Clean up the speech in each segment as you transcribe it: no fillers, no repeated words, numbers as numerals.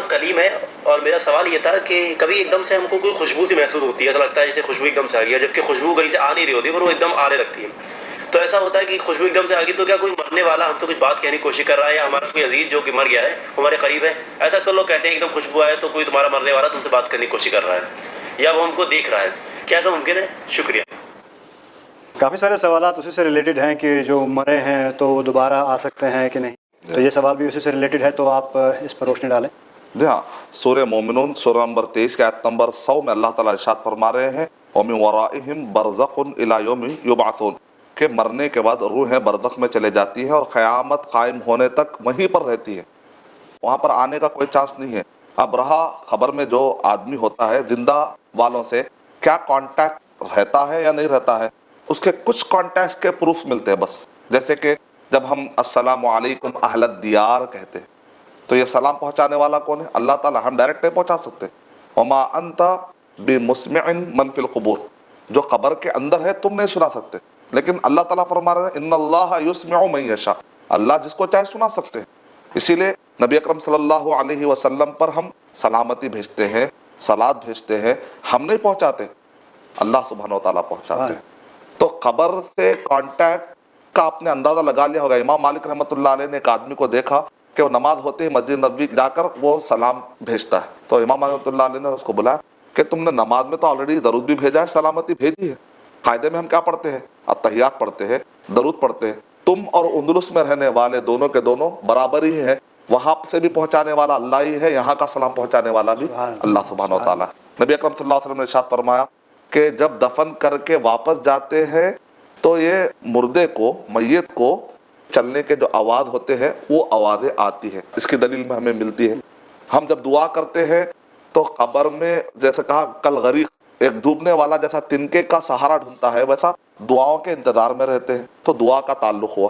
کلیم ہے، اور میرا سوال یہ تھا کہ کبھی ایک دم سے ہم کو کوئی خوشبو سی محسوس ہوتی ہے، ایسا لگتا ہے جیسے خوشبو ایک دم سے آ گئی ہے، جبکہ خوشبو کہیں سے آ نہیں رہی ہوتی ہے، پر وہ ایک دم آنے لگتی ہے. تو ایسا ہوتا ہے کہ خوشبو ایک دم سے آ گئی، تو کیا کوئی مرنے والا ہم سے کچھ بات کہنے کی کوشش کر رہا ہے، یا ہمارا کوئی عزیز جو کہ مر گیا ہے ہمارے قریب ہے؟ ایسا اکثر لوگ کہتے ہیں ایک دم خوشبو آئے تو کوئی تمہارا مرنے والا تم سے بات کرنے کی کوشش کر رہا ہے، یا وہ ہم کو دیکھ رہا ہے. کیا ایسا ممکن ہے؟ شکریہ. کافی سارے سوالات اسی سے ریلیٹڈ ہیں کہ جو مرے ہیں تو وہ دوبارہ آ سکتے ہیں کہ نہیں، تو یہ سوال بھی اسی سے ریلیٹڈ ہے، تو آپ اس پر روشنی ڈالیں. جی ہاں، سورہ مومنون سورہ نمبر 23 کے آیت نمبر 100 میں اللہ تعالیٰ ارشاد فرما رہے ہیں وَمِن وَرَائِهِمْ بَرْزَخٌ إِلَىٰ يَوْمِ يُبْعَثُونَ، کہ مرنے کے بعد روحیں برزخ میں چلے جاتی ہیں اور قیامت قائم ہونے تک وہیں پر رہتی ہیں، وہاں پر آنے کا کوئی چانس نہیں ہے. اب رہا خبر میں جو آدمی ہوتا ہے زندہ والوں سے کیا کانٹیکٹ رہتا ہے یا نہیں رہتا ہے، اس کے کچھ کانٹیکٹ کے پروف ملتے ہیں بس. جیسے کہ جب ہم السلام علیکم اہل الدیار کہتے ہیں تو یہ سلام پہنچانے والا کون ہے؟ اللہ تعالیٰ. ہم ڈائریکٹ نہیں پہنچا سکتے. وما انت بمسمع من فی القبور، جو قبر کے اندر ہے تم نہیں سنا سکتے، لیکن اللہ تعالیٰ فرما رہے ہیں ان اللہ یسمع من یشاء، اللہ جس کو چاہے سنا سکتے ہیں. اسی لیے نبی اکرم صلی اللہ علیہ وسلم پر ہم سلامتی بھیجتے ہیں، صلات بھیجتے ہیں، ہم نہیں پہنچاتے، اللہ سبحانہ و تعالیٰ پہنچاتے ہیں. تو قبر سے کانٹیکٹ کا آپ نے اندازہ لگا لیا ہوگا. امام مالک رحمۃ اللہ علیہ نے ایک آدمی کو دیکھا کہ وہ نماز ہوتے ہی مسجد نبوی جا کر وہ سلام بھیجتا ہے، تو امام رحمۃ اللہ علیہ نے اس کو بلایا کہ تم نے نماز میں تو آلریڈی درود بھی بھیجا ہے، سلامتی بھیجی ہے. قاعدے میں ہم کیا پڑھتے ہیں؟ التحیات پڑھتے ہیں، درود پڑھتے ہیں. تم اور اندلس میں رہنے والے دونوں کے دونوں برابر ہی ہیں، وہاں سے بھی پہنچانے والا اللہ ہی ہے، یہاں کا سلام پہنچانے والا بھی اللہ سبحانہ و تعالیٰ. نبی اکرم صلی اللہ علیہ وسلم نے ارشاد فرمایا کہ جب دفن کر کے واپس جاتے ہیں تو یہ مردے کو، میت کو چلنے کے جو آواز ہوتے ہیں وہ آوازیں آتی ہیں. اس کی دلیل میں ہمیں ملتی ہے. ہم جب دعا کرتے ہیں تو قبر میں جیسے کہا کل غریق، ایک ڈوبنے والا جیسا تنکے کا سہارا ڈھونڈتا ہے، ویسا دعاؤں کے انتظار میں رہتے ہیں. تو دعا کا تعلق ہوا.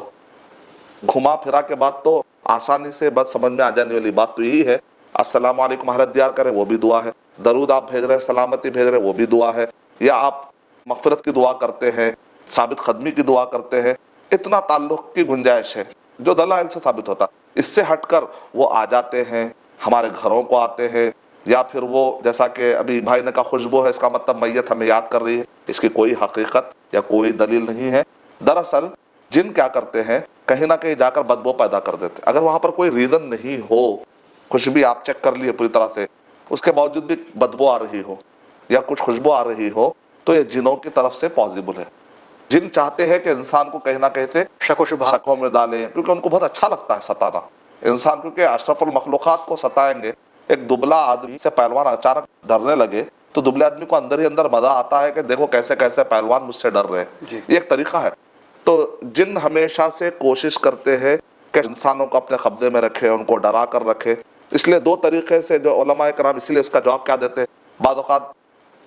گھما پھرا کے بعد تو آسانی سے بات سمجھ میں آ جانے والی بات تو یہی ہے، السلام علیکم اہل الدیار کریں وہ بھی دعا ہے، درود آپ بھیج رہے ہیں، سلامتی بھیج رہے ہیں وہ بھی دعا ہے، یا آپ مغفرت کی دعا کرتے ہیں، ثابت قدمی کی دعا کرتے ہیں. اتنا تعلق کی گنجائش ہے جو دلائل سے ثابت ہوتا. اس سے ہٹ کر وہ آ جاتے ہیں، ہمارے گھروں کو آتے ہیں، یا پھر وہ جیسا کہ ابھی بھائی نے کہا خوشبو ہے، اس کا مطلب میت ہمیں یاد کر رہی ہے. اس کی کوئی حقیقت یا کوئی دلیل نہیں ہے. دراصل جن کیا کرتے ہیں، کہیں نہ کہیں جا کر بدبو پیدا کر دیتے. اگر وہاں پر کوئی ریزن نہیں ہو، خوشبو آپ چیک کر لیے پوری طرح سے، اس کے باوجود بھی بدبو آ رہی ہو یا کچھ خوشبو آ رہی ہو، تو یہ جنوں کی طرف سے پازیبل ہے. جن چاہتے ہیں کہ انسان کو کہیں نہ کہیں سے شک و شبہات شکوں میں ڈالیں، کیونکہ ان کو بہت اچھا لگتا ہے ستانا. انسان کیونکہ اشرف المخلوقات کو ستائیں گے. ایک دبلا آدمی سے پہلوان اچانک ڈرنے لگے تو دبلے آدمی کو اندر ہی اندر مزہ آتا ہے کہ دیکھو کیسے کیسے پہلوان مجھ سے ڈر رہے ہیں. جی. یہ ایک طریقہ ہے. تو جن ہمیشہ سے کوشش کرتے ہیں کہ انسانوں کو اپنے قبضے میں رکھے، ان کو ڈرا کر رکھے. اس لیے دو طریقے سے جو علماء کرام اسی لیے اس کا جواب کیا دیتے ہیں، بعض اوقات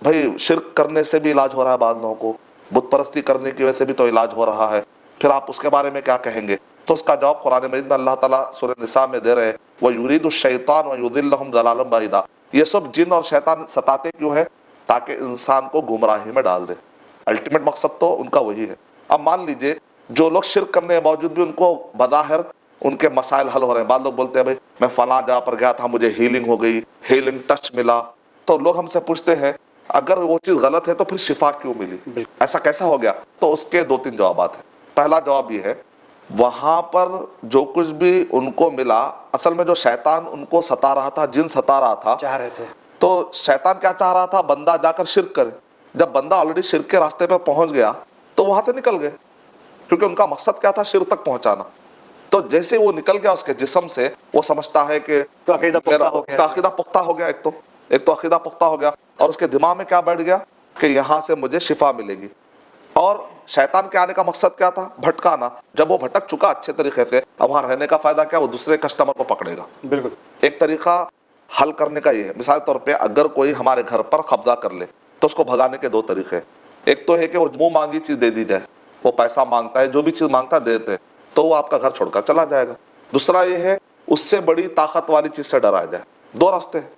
بھائی شرک کرنے سے بھی علاج ہو رہا ہے، بعض لوگوں کو بت پرستی کرنے کی وجہ سے بھی تو علاج ہو رہا ہے، پھر آپ اس کے بارے میں کیا کہیں گے؟ تو اس کا جواب قرآن مجید میں اللہ تعالیٰ سورہ نساء میں دے رہے ہیں وَيُرِيدُ الشَّيْطَانُ وَيُضِلَّهُمْ ضَلَالًا بَعِيدًا. یہ سب جن اور شیطان ستاتے کیوں ہیں؟ تاکہ انسان کو گمراہی میں ڈال دے. الٹیمیٹ مقصد تو ان کا وہی ہے. اب مان لیجئے جو لوگ شرک کرنے کے باوجود بھی ان کو بظاہر ان کے مسائل حل ہو رہے ہیں. بعض لوگ بولتے ہیں بھائی میں فلاں جگہ پر گیا تھا، مجھے ہیلنگ ہو گئی، ہیلنگ ٹچ ملا. تو لوگ ہم سے پوچھتے ہیں اگر وہ چیز غلط ہے تو پھر شفا کیوں ملی؟ ایسا کیسا ہو گیا؟ تو اس کے دو تین جوابات ہیں. پہلا جواب یہ ہے وہاں پر جو کچھ بھی ان کو ملا، اصل میں جو شیطان ان کو ستا رہا تھا، جن ستا رہا تھا، چاہ رہے تھے. تو شیطان کیا چاہ رہا تھا؟ بندہ جا کر شرک کرے. جب بندہ آلریڈی شرک کے راستے پہ پہنچ گیا تو وہاں سے نکل گئے، کیونکہ ان کا مقصد کیا تھا؟ شرک تک پہنچانا. تو جیسے وہ نکل گیا اس کے جسم سے، وہ سمجھتا ہے کہ تو عقیدہ پختہ ہو اس کا عقیدہ پختہ ہو گیا. ایک تو عقیدہ پختہ ہو گیا، اور اس کے دماغ میں کیا بیٹھ گیا کہ یہاں سے مجھے شفا ملے گی. اور شیطان کے آنے کا مقصد کیا تھا؟ بھٹکانا. جب وہ بھٹک چکا اچھے طریقے سے، اب وہاں رہنے کا فائدہ کیا؟ وہ دوسرے کسٹمر کو پکڑے گا. بالکل. ایک طریقہ حل کرنے کا یہ ہے. مثال طور پہ اگر کوئی ہمارے گھر پر قبضہ کر لے تو اس کو بھگانے کے دو طریقے. ایک تو ہے کہ وہ منہ مانگی چیز دے دی جائے، وہ پیسہ مانگتا ہے، جو بھی چیز مانگتا ہے دیتے ہیں، تو وہ آپ کا گھر چھوڑ کر چلا جائے گا. دوسرا یہ ہے اس سے بڑی طاقت والی چیز سے ڈرایا جائے. دو راستے ہیں.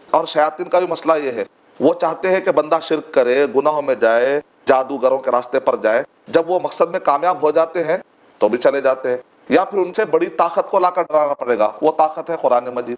اور شیاطین کا بھی مسئلہ یہ ہے، وہ چاہتے ہیں کہ بندہ شرک کرے، گناہوں میں جائے، جادوگروں کے راستے پر جائے. جب وہ مقصد میں کامیاب ہو جاتے ہیں تو بھی چلے جاتے ہیں. یا پھر ان سے بڑی طاقت کو لا کر ڈرانا پڑے گا. وہ طاقت ہے قرآن مجید.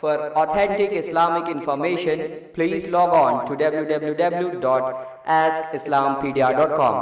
For authentic Islamic information, please log on to www.askislampedia.com.